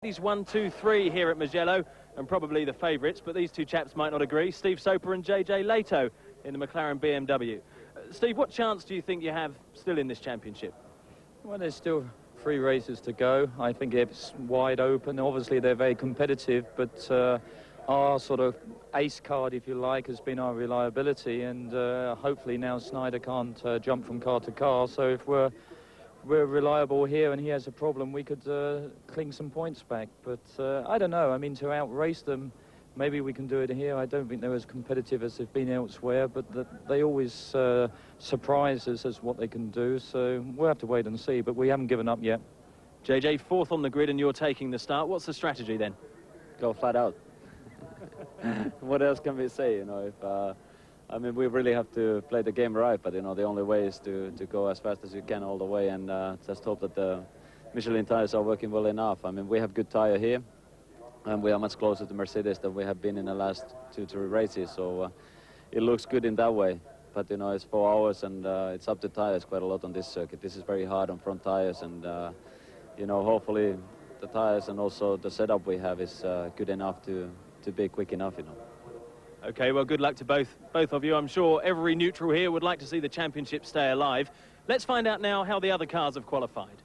He's 1, 2, 3 here at Mugello, and probably the favourites, but these two chaps might not agree. Steve Soper and JJ Leto in the McLaren BMW. Steve, what chance do you think you have still in this championship? Well, there's still 3 races to go. I think it's wide open. Obviously, they're very competitive, but our sort of ace card, if you like, has been our reliability, and hopefully now Schneider can't jump from car to car. So if we're reliable here and he has a problem, we could cling some points back. But I don't know. I mean, to outrace them, maybe we can do it here. I don't think they're as competitive as they've been elsewhere, but they always surprise us as what they can do. So we'll have to wait and see, but we haven't given up yet. JJ, 4th on the grid and you're taking the start. What's the strategy then? Go flat out. What else can we say, you know? If I mean, we really have to play the game right, but, you know, the only way is to go as fast as you can all the way, and just hope that the Michelin tires are working well enough. I mean, we have good tire here, and we are much closer to Mercedes than we have been in the last 2-3 races, so it looks good in that way. But, you know, it's 4 hours, and it's up to tires quite a lot on this circuit. This is very hard on front tires, and, you know, hopefully the tires and also the setup we have is good enough to be quick enough, you know. Okay, well, good luck to both of you. I'm sure every neutral here would like to see the championship stay alive. Let's find out now how the other cars have qualified.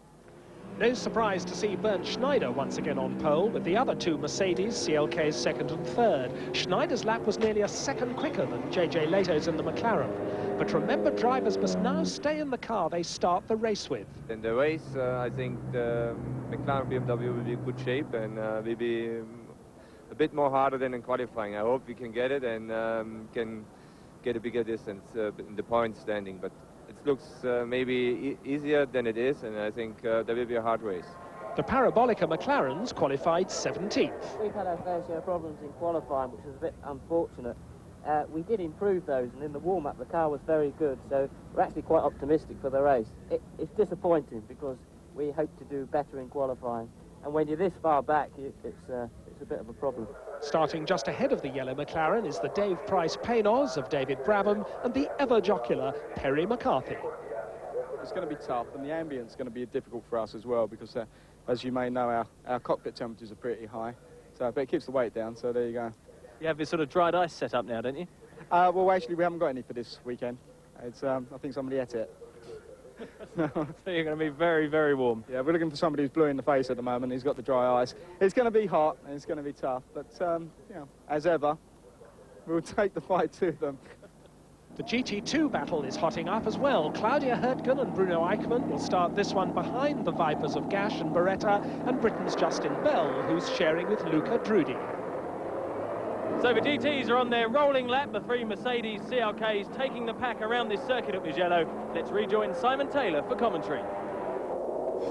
No surprise to see Bernd Schneider once again on pole, with the other 2 Mercedes, CLK's 2nd and 3rd. Schneider's lap was nearly a second quicker than JJ Leto's in the McLaren. But remember, drivers must now stay in the car they start the race with. In the race, I think the McLaren BMW will be in good shape, and will be a bit more harder than in qualifying. I hope we can get it and can get a bigger distance in the point standing. But it looks maybe easier than it is, and I think there will be a hard race. The Parabolica McLarens qualified 17th. We've had our fair share of problems in qualifying, which was a bit unfortunate. We did improve those, and in the warm-up the car was very good, so we're actually quite optimistic for the race. It's disappointing because we hope to do better in qualifying, and when you're this far back, it's a bit of a problem. Starting just ahead of the yellow McLaren is the Dave Price Paynos of David Brabham and the ever-jocular Perry McCarthy. It's going to be tough, and the ambience is going to be difficult for us as well, because as you may know, our cockpit temperatures are pretty high, but it keeps the weight down, so there you go. You have this sort of dried ice set up now, don't you? Well, actually, we haven't got any for this weekend. It's I think somebody ate it. So you're going to be very, very warm. Yeah, we're looking for somebody who's blue in the face at the moment. He's got the dry ice. It's going to be hot, and it's going to be tough, but, you know, as ever, we'll take the fight to them. The GT2 battle is hotting up as well. Claudia Hurtgen and Bruno Eichmann will start this one behind the Vipers of Gash and Beretta, and Britain's Justin Bell, who's sharing with Luca Drudi. So the GTs are on their rolling lap, the 3 Mercedes CLKs taking the pack around this circuit at Mugello. Let's rejoin Simon Taylor for commentary.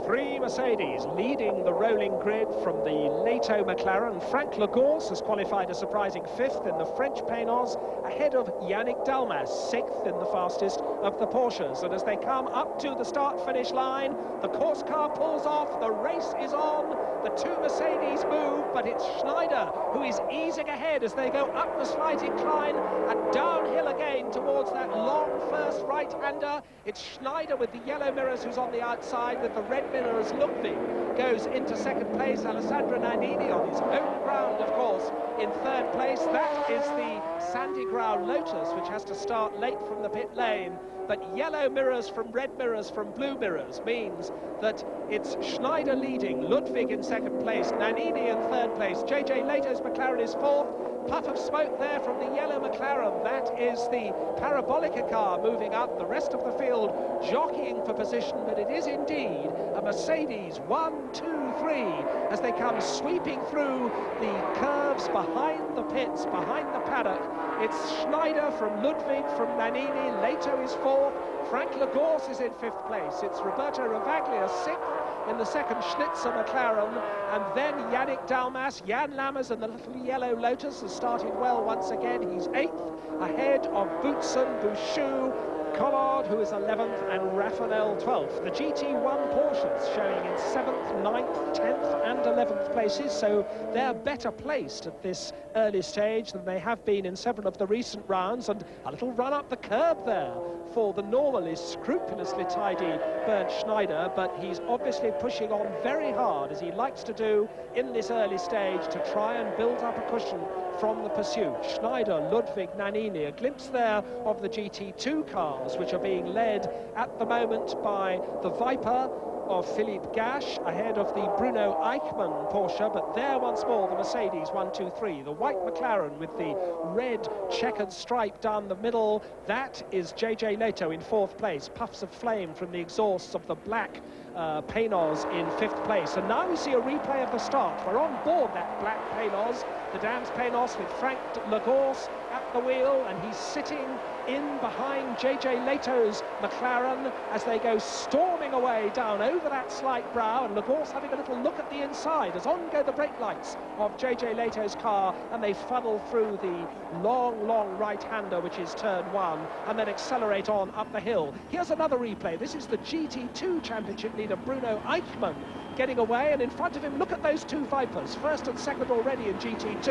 3 Mercedes leading the rolling grid from the Leto McLaren. Frank Lagorce has qualified a surprising 5th in the French Paynos, ahead of Yannick Dalmas, 6th in the fastest of the Porsches. And as they come up to the start-finish line, the course car pulls off, the race is on, the 2 Mercedes move, but it's Schneider who is easing ahead as they go up the slight incline and downhill again towards that long first right-hander. It's Schneider with the yellow mirrors who's on the outside, with the red mirrors. Ludwig goes into 2nd place. Alessandro Nannini on his own ground, of course, in 3rd place. That is the Sandy Grau Lotus, which has to start late from the pit lane. But yellow mirrors from red mirrors from blue mirrors means that it's Schneider leading, Ludwig in 2nd place, Nannini in 3rd place, JJ Leto's McLaren is 4th. Puff of smoke there from the yellow McLaren. That is the Parabolica car moving up. The rest of the field jockeying for position, but it is indeed a Mercedes 1, 2, 3 as they come sweeping through the curves behind the pits, behind the paddock. It's Schneider from Ludwig, from Nannini. Leto is 4th. Frank Lagorce is in 5th place. It's Roberto Ravaglia 6th in the 2nd Schnitzer McLaren, and then Yannick Dalmas. Jan Lammers and the little yellow Lotus has started well once again. He's 8th, ahead of Boutsen, Bouchou, Collard, who is 11th, and Raffanel 12th. The GT1 Porsches showing in 7th, 9th, 10th and 11th places, so they're better placed at this early stage than they have been in several of the recent rounds, and a little run up the curb there for the normally scrupulously tidy Bernd Schneider, but he's obviously pushing on very hard, as he likes to do in this early stage, to try and build up a cushion from the pursuit. Schneider, Ludwig, Nannini, a glimpse there of the GT2 cars, which are being led at the moment by the Viper of Philippe Gache, ahead of the Bruno Eichmann Porsche, but there once more the Mercedes 1, 2, 3. The white McLaren with the red checkered stripe down the middle, that is JJ Leto in 4th place. Puffs of flame from the exhausts of the black Paynos in 5th place. And now we see a replay of the start. We're on board that black Paynos, the Dams Paynos, with Frank Lagorce at the wheel, and he's sitting in behind JJ Leto's McLaren as they go storming away down over that slight brow, and Lagorce having a little look at the inside as on go the brake lights of JJ Leto's car, and they funnel through the long right-hander, which is turn 1, and then accelerate on up the hill. Here's another replay. This is the GT2 Championship leader Bruno Eichmann getting away, and in front of him, look at those two Vipers, 1st and 2nd already in GT2,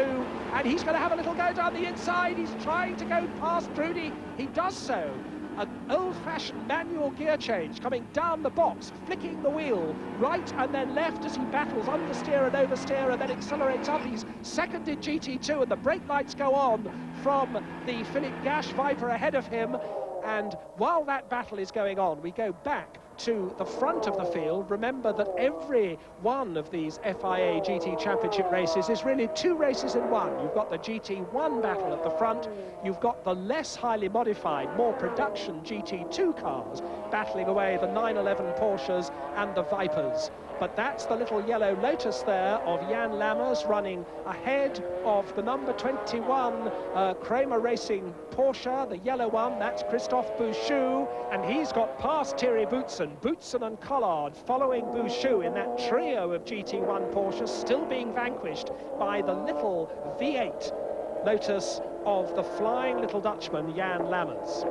and he's going to have a little go down the inside. He's trying to go past Drudy. He does so. An old-fashioned manual gear change coming down the box, flicking the wheel right and then left as he battles understeer and oversteer, and then accelerates up. He's 2nd in GT2, and the brake lights go on from the Philippe Gache Viper ahead of him. And while that battle is going on, we go back to the front of the field. Remember that every one of these FIA GT Championship races is really 2 races in one. You've got the GT1 battle at the front, you've got the less highly modified, more production GT2 cars battling away the 911 Porsches and the Vipers. But that's the little yellow Lotus there of Jan Lammers running ahead of the number 21 Kramer Racing Porsche, the yellow one. That's Christophe Bouchou, and he's got past Thierry Boutsen and Collard following Bouchou in that trio of GT1 Porsches, still being vanquished by the little V8 Lotus of the flying little Dutchman Jan Lammers.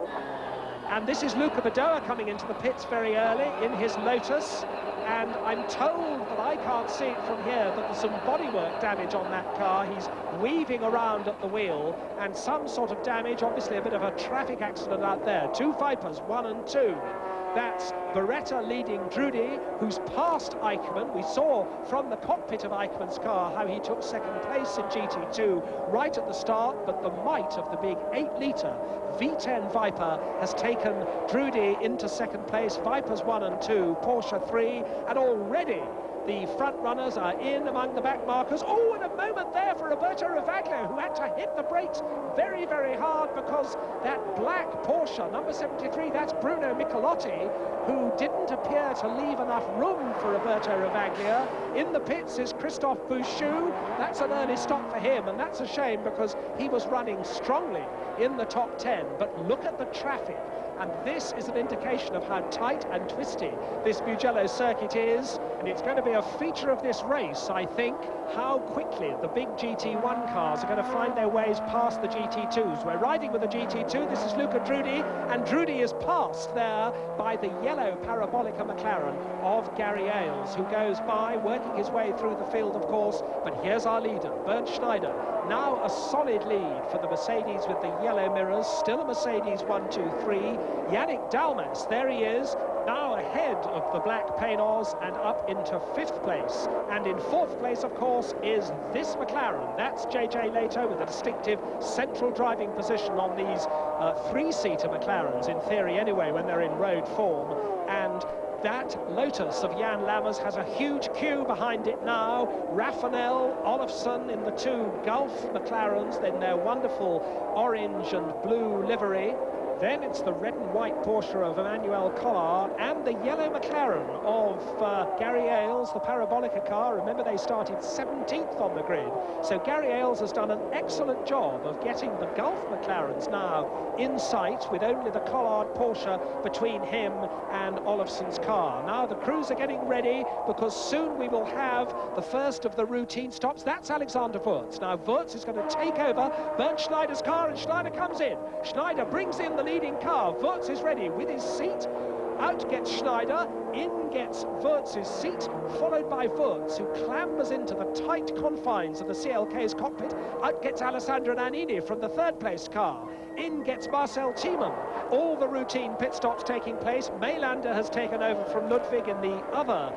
And this is Luca Badoa coming into the pits very early in his Lotus, and I'm told, but I can't see it from here, that there's some bodywork damage on that car. He's weaving around at the wheel, and some sort of damage, obviously a bit of a traffic accident out there. 2 Vipers, 1 and 2. That's Beretta leading Drudy, who's passed Eichmann. We saw from the cockpit of Eichmann's car how he took 2nd place in GT2 right at the start, but the might of the big 8-litre V10 Viper has taken Drudy into 2nd place. Vipers 1 and 2, Porsche 3, and already the front runners are in among the back markers. Oh, and a moment there for Roberto Ravaglio, who had to hit the brakes very, very hard because that black Porsche, number 73, that's Bruno Michelotti, who didn't appear to leave enough room for Roberto Ravaglio. In the pits is Christophe Bouchou. That's an early stop for him, and that's a shame because he was running strongly in the top 10. But look at the traffic. And this is an indication of how tight and twisty this Mugello circuit is, and it's going to be a feature of this race, I think, how quickly the big GT1 cars are going to find their ways past the GT2s. We're riding with the GT2, this is Luca Drudy, and Drudy is passed there by the yellow Parabolica McLaren of Gary Ailes, who goes by, working his way through the field, of course, but here's our leader, Bernd Schneider. Now a solid lead for the Mercedes with the yellow mirrors, still a Mercedes 1, 2, 3. Yannick Dalmas, there he is, now ahead of the black Paynos and up into 5th place. And in 4th place, of course, is this McLaren. That's JJ Leto with a distinctive central driving position on these 3-seater McLarens, in theory anyway, when they're in road form. And that Lotus of Jan Lammers has a huge queue behind it now. Raffanel, Olofsson in the 2 Gulf McLarens, then their wonderful orange and blue livery. Then it's the red and white Porsche of Emmanuel Collard and the yellow McLaren of Gary Ailes, the Parabolica car. Remember, they started 17th on the grid. So Gary Ailes has done an excellent job of getting the Gulf McLarens now in sight, with only the Collard Porsche between him and Olofsson's car. Now the crews are getting ready, because soon we will have the first of the routine stops. That's Alexander Wurz. Now Wurz is going to take over Bernd Schneider's car, and Schneider comes in. Schneider brings in the leading car. Wurz is ready with his seat. Out gets Schneider, in gets Wurz's seat, followed by Wurz, who clambers into the tight confines of the CLK's cockpit. Out gets Alessandro Nannini from the third-place car. In gets Marcel Thiemann. All the routine pit stops taking place. Mailander has taken over from Ludwig in the other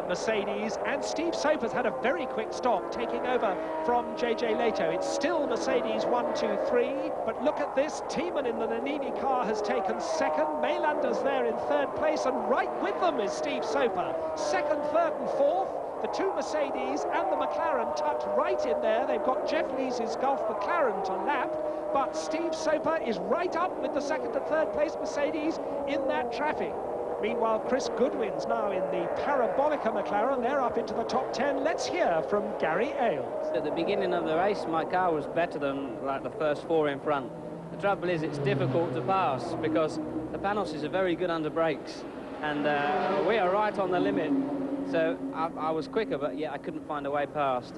Mercedes, and Steve Soper's had a very quick stop, taking over from JJ Leto. It's still Mercedes 1, 2, 3, but look at this. Thiemann in the Nannini car has taken second. Mailander's there in third place, and right with them is Steve Soper. Second, third and fourth. The two Mercedes and the McLaren tucked right in there. They've got Jeff Lees' Gulf McLaren to lap, but Steve Soper is right up with the second and third place Mercedes in that traffic. Meanwhile, Chris Goodwin's now in the Parabolica McLaren. They're up into the top 10. Let's hear from Gary Ailes. At the beginning of the race, my car was better than like the first four in front. The trouble is it's difficult to pass because the Panos are very good under brakes, and we are right on the limit. So I was quicker, but yeah, I couldn't find a way past.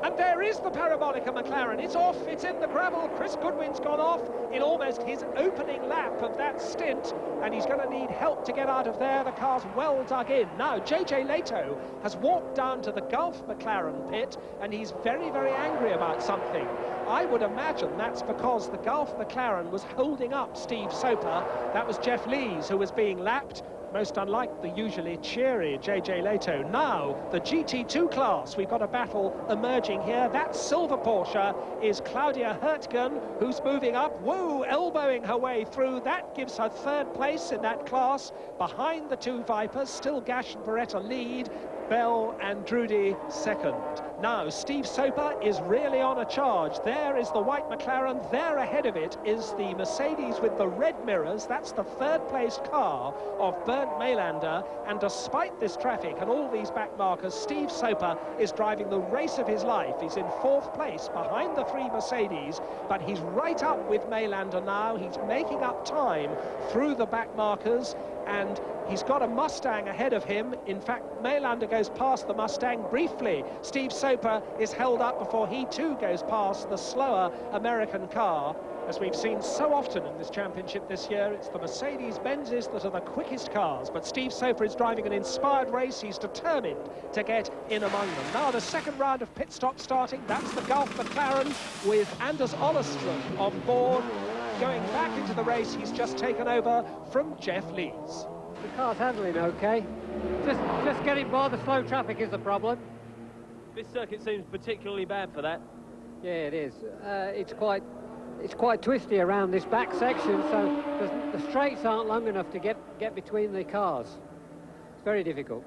And there is the Parabolica McLaren. It's off, it's in the gravel. Chris Goodwin's gone off in almost his opening lap of that stint, and he's going to need help to get out of there. The car's well dug in. Now, JJ Leto has walked down to the Gulf McLaren pit, and he's very, very angry about something. I would imagine that's because the Gulf McLaren was holding up Steve Soper. That was Jeff Lees who was being lapped. Most unlike the usually cheery JJ Leto. Now, the GT2 class, we've got a battle emerging here. That silver Porsche is Claudia Hurtgen, who's moving up. Woo, elbowing her way through. That gives her third place in that class. Behind the two Vipers, still Gash and Beretta lead. Bell and Drudy second. Now, Steve Soper is really on a charge. There is the white McLaren. There ahead of it is the Mercedes with the red mirrors. That's the third-place car of Bernd Mailander. And despite this traffic and all these back markers, Steve Soper is driving the race of his life. He's in fourth place behind the three Mercedes, but he's right up with Mailander now. He's making up time through the back markers, and he's got a Mustang ahead of him. In fact, Mailander goes past the Mustang briefly. Steve Soper is held up before he too goes past the slower American car. As we've seen so often in this championship this year, it's the Mercedes-Benzes that are the quickest cars. But Steve Soper is driving an inspired race. He's determined to get in among them. Now the second round of pit stop starting. That's the Gulf McLaren with Anders Ollerström on board. Going back into the race, he's just taken over from Jeff Lees. The car's handling okay. Just getting by the slow traffic is the problem. This circuit seems particularly bad for that. Yeah, it is. It's quite twisty around this back section, so the straights aren't long enough to get between the cars. It's very difficult.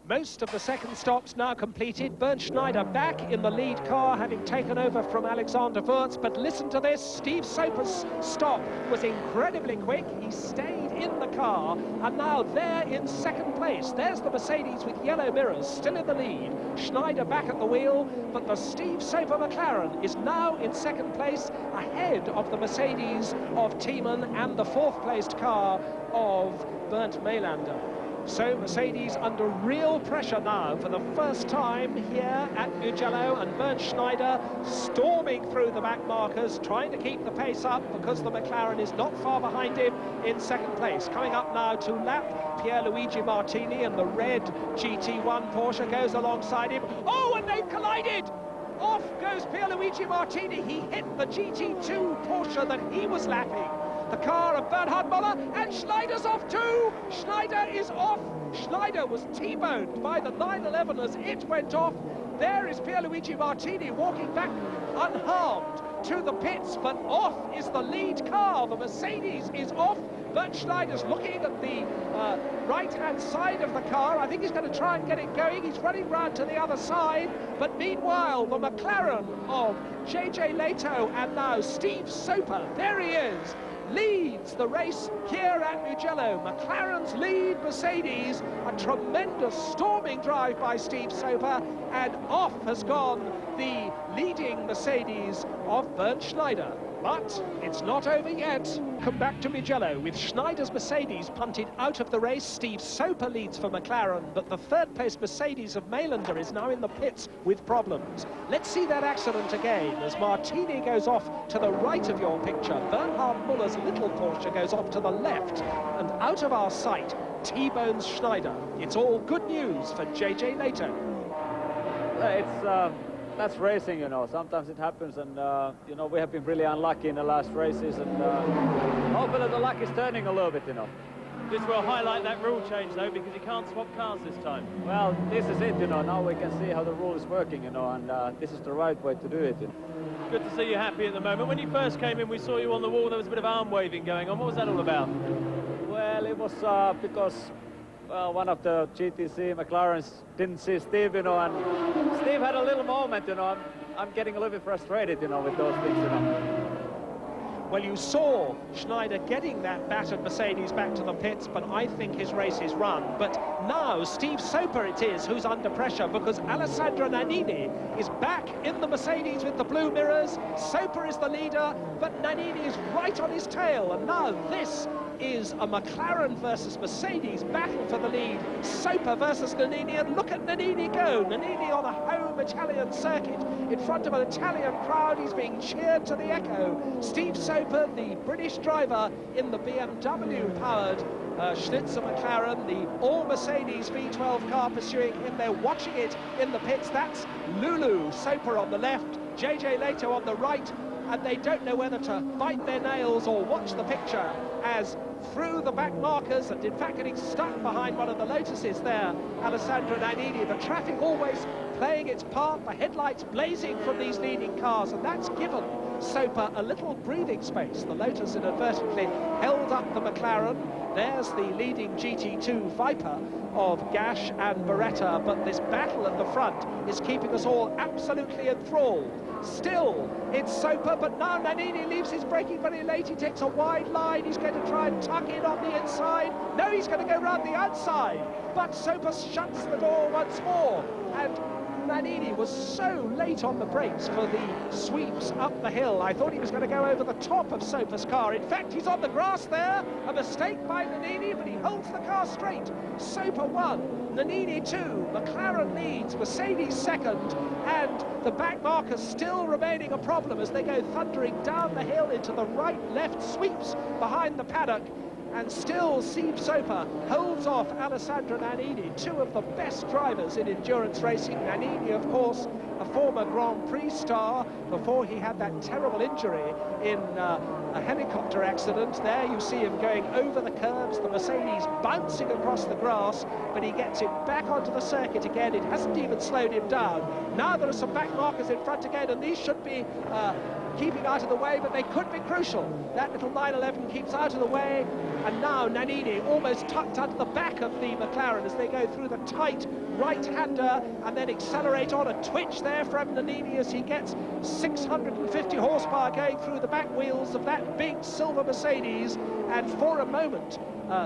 Most of the second stops now completed. Bernd Schneider back in the lead car, having taken over from Alexander Wurz. But listen to this, Steve Soper's stop was incredibly quick. He stayed in the car, and now they're in second place. There's the Mercedes with yellow mirrors, still in the lead. Schneider back at the wheel, but the Steve Soper McLaren is now in second place, ahead of the Mercedes of Thiemann and the fourth-placed car of Bernd Mailander. So Mercedes under real pressure now for the first time here at Mugello, and Bernd Schneider storming through the back markers, trying to keep the pace up because the McLaren is not far behind him in second place. Coming up now to lap Pierluigi Martini, and the red GT1 Porsche goes alongside him. Oh, and they've collided! Off goes Pierluigi Martini. He hit the GT2 Porsche that he was lapping. The car of Bernhard Müller, and Schneider's off too! Schneider is off! Schneider was T-boned by the 911 as it went off. There is Pierluigi Martini walking back unharmed to the pits, but off is the lead car. The Mercedes is off. Bernd Schneider's looking at the right-hand side of the car. I think he's going to try and get it going. He's running round to the other side. But meanwhile, the McLaren of JJ Leto and now Steve Soper, there he is, leads the race here at Mugello. McLaren's lead Mercedes, a tremendous storming drive by Steve Soper, and off has gone the leading Mercedes of Bernd Schneider. But it's not over yet. Come back to Mugello with Schneider's Mercedes punted out of the race. Steve Soper leads for McLaren, but the third-place Mercedes of Maylander is now in the pits with problems. Let's see that accident again as Martini goes off to the right of your picture. Bernhard Muller's little Porsche goes off to the left, and out of our sight, T-bones Schneider. It's all good news for JJ Leto. That's racing, you know. Sometimes it happens, and you know, we have been really unlucky in the last races, and hopefully the luck is turning a little bit, you know. This will highlight that rule change, though, because you can't swap cars this time. Well, this is it, you know. Now we can see how the rule is working, you know, and this is the right way to do it. You know. Good to see you happy at the moment. When you first came in, we saw you on the wall. There was a bit of arm waving going on. What was that all about? Well, it was because, well, one of the GTC McLarens didn't see Steve, you know, and Steve had a little moment, you know. I'm getting a little bit frustrated, you know, with those things, you know. Well, you saw Schneider getting that battered Mercedes back to the pits, but I think his race is run. But now Steve Soper it is who's under pressure, because Alessandro Nannini is back in the Mercedes with the blue mirrors. Soper is the leader, but Nannini is right on his tail, and now this is a McLaren versus Mercedes battle for the lead. Soper versus Nannini, and look at Nannini go. Nannini on a home Italian circuit in front of an Italian crowd. He's being cheered to the echo. Steve Soper, the British driver in the BMW-powered Schlitzer McLaren, the all-Mercedes V12 car pursuing him. They're watching it in the pits. That's Lulu, Soper on the left, JJ Leto on the right, and they don't know whether to bite their nails or watch the picture as through the back markers, and in fact getting stuck behind one of the Lotuses there, Alessandro Nannini. The traffic always playing its part, the headlights blazing from these leading cars, and that's given Soper a little breathing space. The Lotus inadvertently held up the McLaren. There's the leading GT2 Viper of Gash and Beretta, but this battle at the front is keeping us all absolutely enthralled. Still, it's Soper, but now Nannini leaves his braking very late. He takes a wide line. He's going to try and tuck in on the inside. No, he's going to go round the outside. But Soper shuts the door once more. And Nannini was so late on the brakes for the sweeps up the hill. I thought he was going to go over the top of Soper's car. In fact, he's on the grass there. A mistake by Nannini, but he holds the car straight. Soper 1, Nannini 2, McLaren leads, Mercedes second, and the back markers still remaining a problem as they go thundering down the hill into the right-left sweeps behind the paddock. And still Steve Soper holds off Alessandro Nannini, two of the best drivers in endurance racing. Nannini, of course, a former Grand Prix star before he had that terrible injury in a helicopter accident. There you see him going over the curbs, the Mercedes bouncing across the grass, but he gets it back onto the circuit again. It hasn't even slowed him down. Now there are some back markers in front again, and these should be keeping out of the way, but they could be crucial. That little 911 keeps out of the way, and now Nannini almost tucked under the back of the McLaren as they go through the tight right-hander and then accelerate on. A twitch there from Nannini as he gets 650 horsepower going through the back wheels of that big silver Mercedes, and for a moment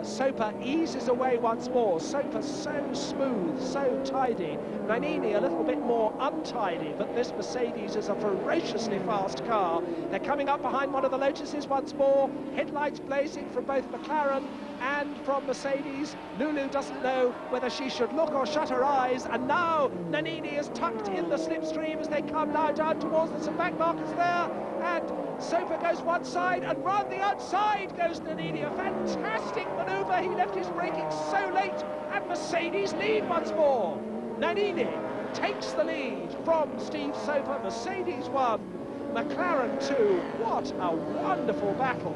Soper eases away once more. Soper so smooth, so tidy. Nannini a little bit more untidy, but this Mercedes is a ferociously fast car. They're coming up behind one of the Lotuses once more. Headlights blazing from both McLaren and from Mercedes. Lulu doesn't know whether she should look or shut her eyes, and now Nannini is tucked in the slipstream as they come now down towards the some back markers there, and Soper goes one side, and round the outside goes Nannini. A fantastic manoeuvre. He left his braking so late, and Mercedes lead once more. Nannini takes the lead from Steve Soper. Mercedes 1, McLaren 2. What a wonderful battle.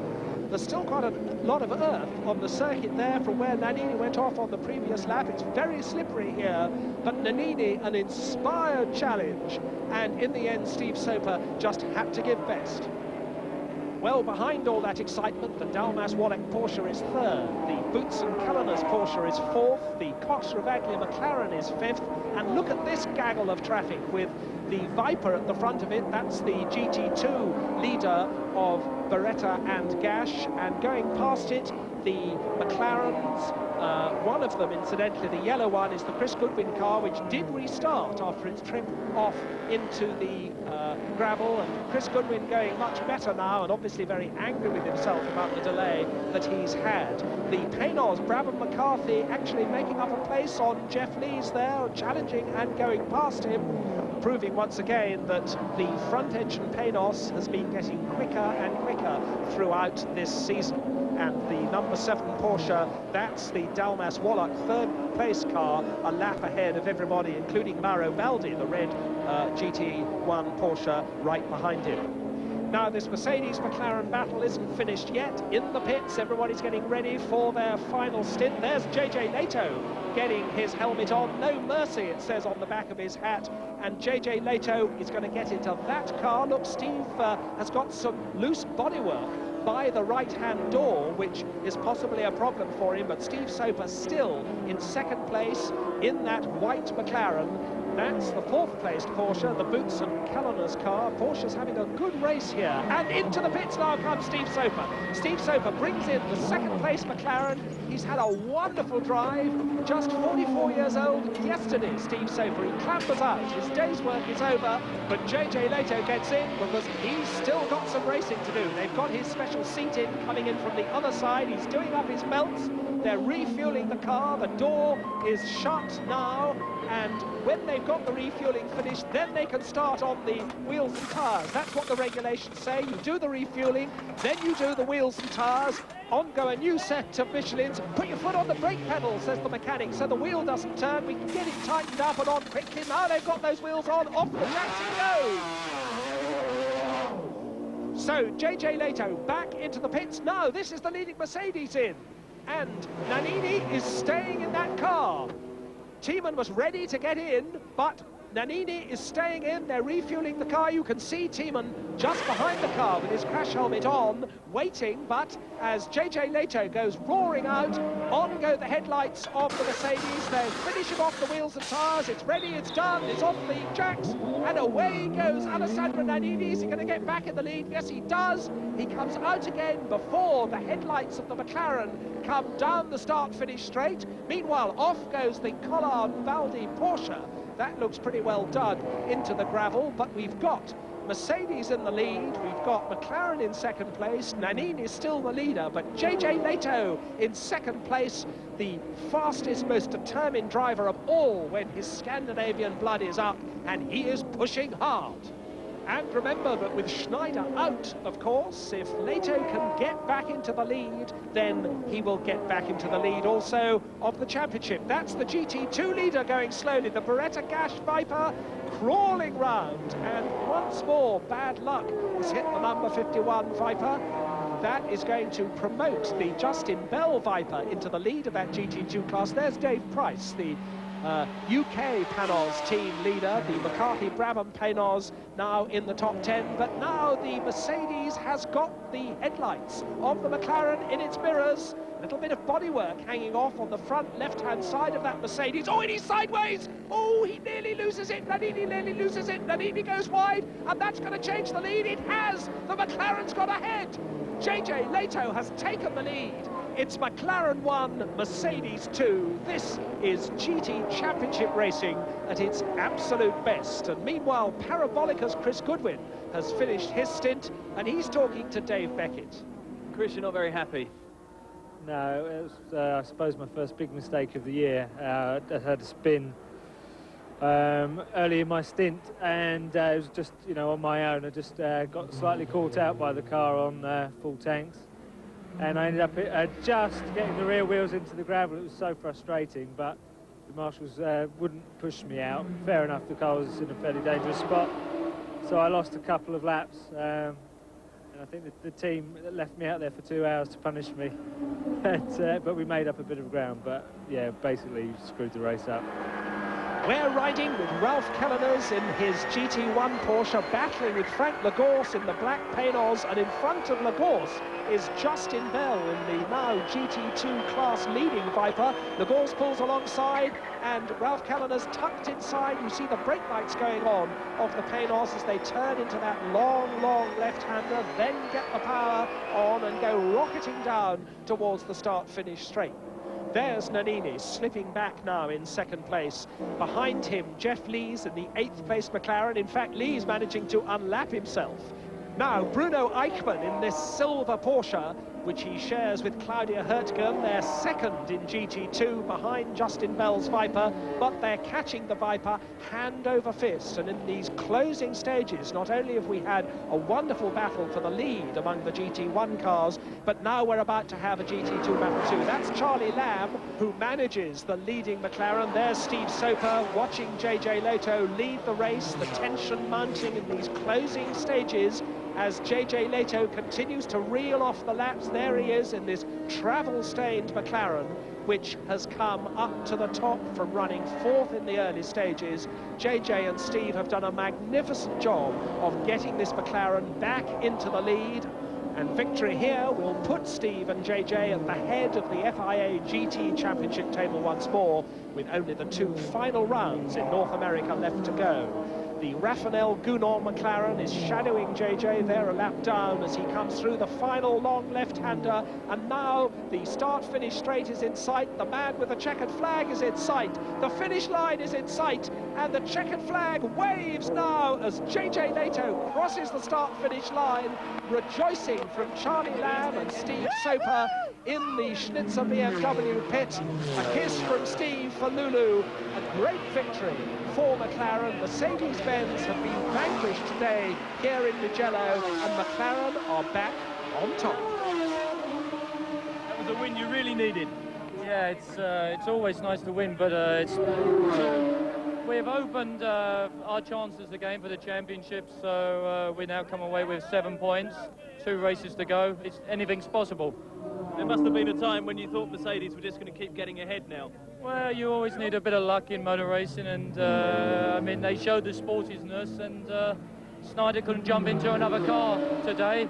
There's still quite a lot of earth on the circuit there from where Nannini went off on the previous lap. It's very slippery here, but Nannini, an inspired challenge, and in the end Steve Soper just had to give best. Well, behind all that excitement, the Dalmas-Wallach Porsche is third, the Boots and Culliners Porsche is fourth, the Koch Ravaglia McLaren is fifth, and look at this gaggle of traffic with the Viper at the front of it. That's the GT2 leader of Beretta and Gash, and going past it, the McLarens. One of them, incidentally, the yellow one, is the Chris Goodwin car, which did restart after its trip off into the gravel, and Chris Goodwin going much better now, and obviously very angry with himself about the delay that he's had. The Paynos, Brabham McCarthy, actually making up a place on Jeff Lees there, challenging and going past him, proving once again that the front engine Paynos has been getting quicker and quicker throughout this season. And the number 7 Porsche, that's the Dalmas Wallach third place car, a lap ahead of everybody, including Mauro Baldi, the red GT1 Porsche right behind him. Now, this Mercedes-McLaren battle isn't finished yet. In the pits, everybody's getting ready for their final stint. There's JJ Leto getting his helmet on. No mercy, it says on the back of his hat. And JJ Leto is going to get into that car. Look, Steve has got some loose bodywork by the right-hand door, which is possibly a problem for him, but Steve Soper still in second place in that white McLaren. That's the fourth-placed Porsche, the Boots and Callener's car. Porsche's having a good race here. And into the pits now comes Steve Soper. Steve Soper brings in the second-place McLaren. He's had a wonderful drive. Just 44 years old yesterday, Steve Soper. He clambers out. His day's work is over, but JJ Leto gets in because he's still got some racing to do. They've got his special seat in, coming in from the other side. He's doing up his belts. They're refueling the car. The door is shut now, and when they've got the refueling finished, then they can start on the wheels and tyres. That's what the regulations say. You do the refueling, then you do the wheels and tyres. On go a new set of Michelins. Put your foot on the brake pedal, says the mechanic, so the wheel doesn't turn. We can get it tightened up and on quickly. Now they've got those wheels on. Off the tracks it goes. So JJ Leto back into the pits. No, this is the leading Mercedes in. And Nannini is staying in that car. Thiemann was ready to get in, but Nannini is staying in. They're refueling the car. You can see Thiemann just behind the car with his crash helmet on, waiting, but as JJ Leto goes roaring out, on go the headlights of the Mercedes. They're finishing off the wheels and tyres. It's ready, it's done, it's off the tracks, and away goes Alessandro Nannini. Is he going to get back in the lead? Yes, he does. He comes out again before the headlights of the McLaren come down the start-finish straight. Meanwhile, off goes the Collard Baldi Porsche. That looks pretty well done into the gravel, but we've got Mercedes in the lead, we've got McLaren in second place, Nannini is still the leader, but JJ Leto in second place, the fastest, most determined driver of all when his Scandinavian blood is up, and he is pushing hard. And remember that with Schneider out, of course, if Leto can get back into the lead, then he will get back into the lead also of the championship. That's the GT2 leader going slowly, the Beretta Gash Viper crawling round, and once more bad luck has hit the number 51 Viper. That is going to promote the Justin Bell Viper into the lead of that GT2 class. There's Dave Price, the UK Paynos team leader, the McCarthy Brabham Paynos now in the top 10, but now the Mercedes has got the headlights of the McLaren in its mirrors. A little bit of bodywork hanging off on the front left-hand side of that Mercedes. Oh, and he's sideways! Oh, he nearly loses it. Nannini nearly loses it. Nannini goes wide, and that's going to change the lead. It has! The McLaren's got ahead. JJ Leto has taken the lead. It's McLaren 1, Mercedes 2. This is GT Championship racing at its absolute best. And meanwhile, Parabolica's Chris Goodwin has finished his stint, and he's talking to Dave Beckett. Chris, you're not very happy. No, it was, I suppose, my first big mistake of the year. I had a spin early in my stint, and it was just, you know, on my own. I just got slightly caught out by the car on full tanks. And I ended up just getting the rear wheels into the gravel. It was so frustrating, but the marshals wouldn't push me out. Fair enough, the car was in a fairly dangerous spot, so I lost a couple of laps. And I think the team left me out there for 2 hours to punish me. But we made up a bit of ground, but yeah, basically screwed the race up. We're riding with Ralph Kelleners in his GT1 Porsche, battling with Frank Lagorce in the black Paynos, and in front of Lagorce is Justin Bell in the now GT2 class leading Viper. Lagorce pulls alongside, and Ralph Kelleners tucked inside. You see the brake lights going on of the Paynos as they turn into that long, long left-hander, then get the power on and go rocketing down towards the start-finish straight. There's Nannini slipping back now in second place. Behind him, Jeff Lees in the 8th place McLaren. In fact, Lees managing to unlap himself. Now, Bruno Eichmann in this silver Porsche, which he shares with Claudia Hurtgen. They're second in GT2 behind Justin Bell's Viper, but they're catching the Viper hand over fist. And in these closing stages, not only have we had a wonderful battle for the lead among the GT1 cars, but now we're about to have a GT2 battle too. That's Charlie Lamb, who manages the leading McLaren. There's Steve Soper watching JJ Lehto lead the race, the tension mounting in these closing stages as JJ Lehto continues to reel off the laps. There he is in this travel-stained McLaren, which has come up to the top from running 4th in the early stages. JJ and Steve have done a magnificent job of getting this McLaren back into the lead. And victory here will put Steve and JJ at the head of the FIA GT Championship table once more, with only the 2 final rounds in North America left to go. The Raphael Gounon McLaren is shadowing JJ there a lap down as he comes through the final long left-hander, and now the start-finish straight is in sight. The man with the checkered flag is in sight. The finish line is in sight, and the checkered flag waves now as JJ Lehto crosses the start-finish line, rejoicing from Charlie Lamb and Steve Soper in the Schnitzer BMW pit. A kiss from Steve for Lulu. A great victory for McLaren. Mercedes-Benz have been vanquished today here in Mugello, and McLaren are back on top. That was a win you really needed. Yeah, it's always nice to win, but we've opened our chances again for the championship, so we now come away with 7 points, 2 races to go. Anything's possible. There must have been a time when you thought Mercedes were just going to keep getting ahead now. Well, you always need a bit of luck in motor racing, and I mean, they showed the sportiness, and Snyder couldn't jump into another car today.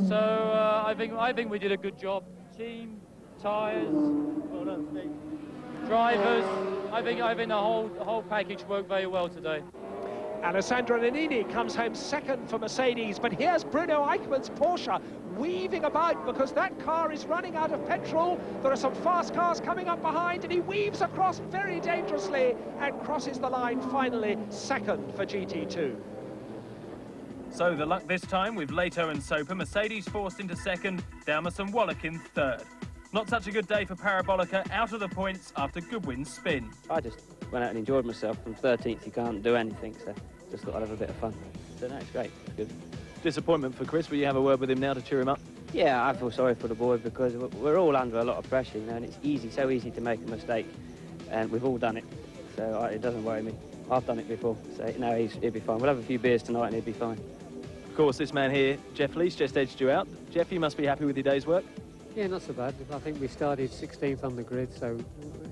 So I think we did a good job. Team, tyres, well done, Steve. Drivers. I think the whole package worked very well today. Alessandro Nannini comes home second for Mercedes, but here's Bruno Eichmann's Porsche weaving about because that car is running out of petrol. There are some fast cars coming up behind, and he weaves across very dangerously and crosses the line finally second for GT2. So the luck this time with Lehto and Soper. Mercedes forced into second, Dalmas and Wallach in third. Not such a good day for Parabolica, out of the points after Goodwin's spin. I just went out and enjoyed myself. From 13th, you can't do anything, so just thought I'd have a bit of fun. So no, it's great. It's good. Disappointment for Chris. Will you have a word with him now to cheer him up? Yeah, I feel sorry for the boy because we're all under a lot of pressure, you know, and it's so easy to make a mistake, and we've all done it. So it doesn't worry me. I've done it before, so no, he'll be fine. We'll have a few beers tonight and he'll be fine. Of course, this man here, Jeff Lees, just edged you out. Jeff, you must be happy with your day's work. Yeah, not so bad. I think we started 16th on the grid, so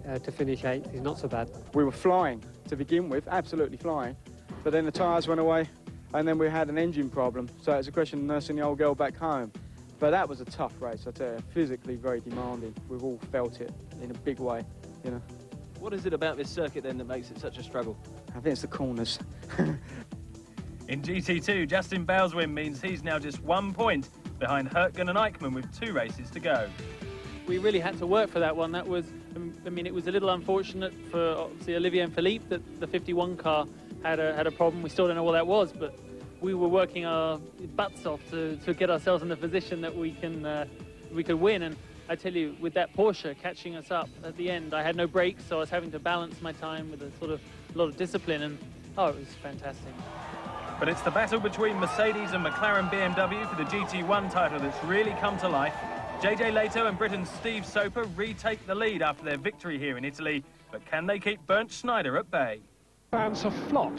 to finish 8th is not so bad. We were flying to begin with, absolutely flying, but then the tyres went away, and then we had an engine problem, so it's a question of nursing the old girl back home. But that was a tough race, I tell you, physically very demanding. We've all felt it in a big way, you know. What is it about this circuit then that makes it such a struggle? I think it's the corners. In GT2, Justin Bell's win means he's now just 1 point behind Hurtgen and Eichmann with 2 races to go. We really had to work for that one. That was, I mean, it was a little unfortunate for obviously Olivier and Philippe that the 51 car had a problem. We still don't know what that was, but we were working our butts off to get ourselves in the position that we could win. And I tell you, with that Porsche catching us up at the end, I had no brakes, so I was having to balance my time with a lot of discipline, and oh, it was fantastic. But it's the battle between Mercedes and McLaren BMW for the GT1 title that's really come to life. JJ Lehto and Britain's Steve Soper retake the lead after their victory here in Italy, but can they keep Bernd Schneider at bay? Fans have flocked